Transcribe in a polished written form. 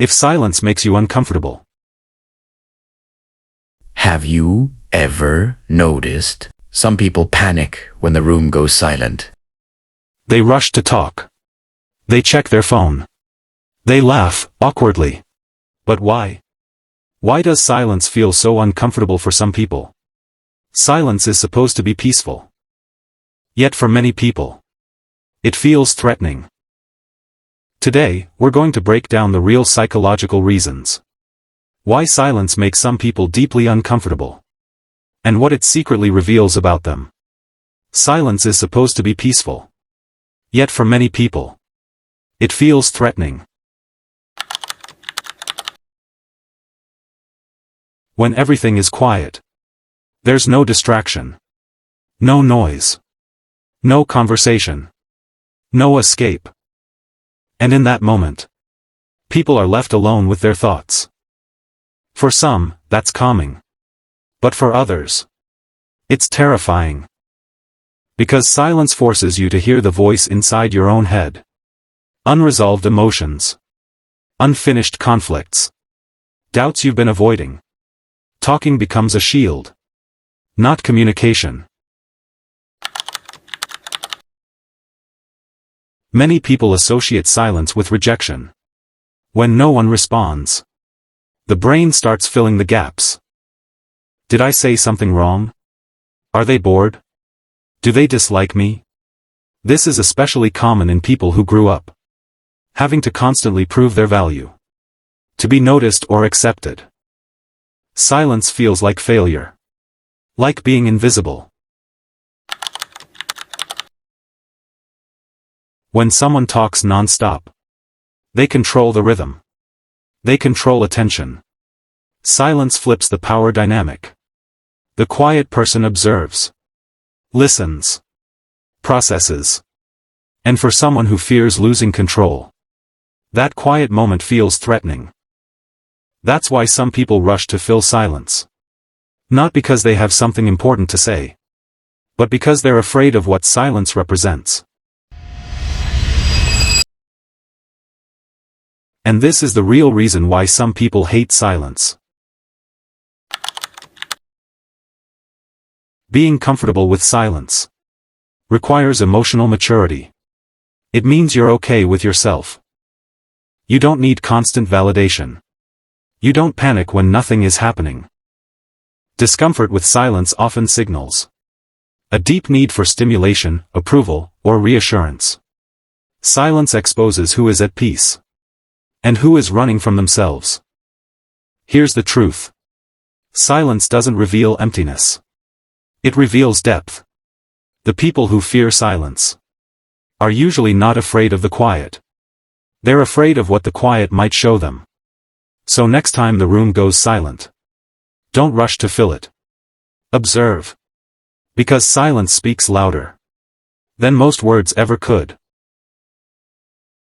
If silence makes you uncomfortable. Have you ever noticed some people panic when the room goes silent? They rush to talk. They check their phone. They laugh, awkwardly. But why? Why does silence feel so uncomfortable for some people? Silence is supposed to be peaceful. Yet for many people, it feels threatening. Today, we're going to break down the real psychological reasons. Why silence makes some people deeply uncomfortable. And what it secretly reveals about them. Silence is supposed to be peaceful. Yet for many people, it feels threatening. When everything is quiet, there's no distraction, no noise, no conversation, no escape. And in that moment, people are left alone with their thoughts. For some, that's calming. But for others, it's terrifying. Because silence forces you to hear the voice inside your own head. Unresolved emotions. Unfinished conflicts. Doubts you've been avoiding. Talking becomes a shield. Not communication. Many people associate silence with rejection. When no one responds, the brain starts filling the gaps. Did I say something wrong? Are they bored? Do they dislike me? This is especially common in people who grew up having to constantly prove their value, to be noticed or accepted. Silence feels like failure. Like being invisible. When someone talks non-stop, they control the rhythm. They control attention. Silence flips the power dynamic. The quiet person observes, listens, processes. And for someone who fears losing control, that quiet moment feels threatening. That's why some people rush to fill silence. Not because they have something important to say, but because they're afraid of what silence represents. And this is the real reason why some people hate silence. Being comfortable with silence requires emotional maturity. It means you're okay with yourself. You don't need constant validation. You don't panic when nothing is happening. Discomfort with silence often signals a deep need for stimulation, approval, or reassurance. Silence exposes who is at peace and who is running from themselves. Here's the truth. Silence doesn't reveal emptiness. It reveals depth. The people who fear silence are usually not afraid of the quiet. They're afraid of what the quiet might show them. So next time the room goes silent, don't rush to fill it. Observe. Because silence speaks louder than most words ever could.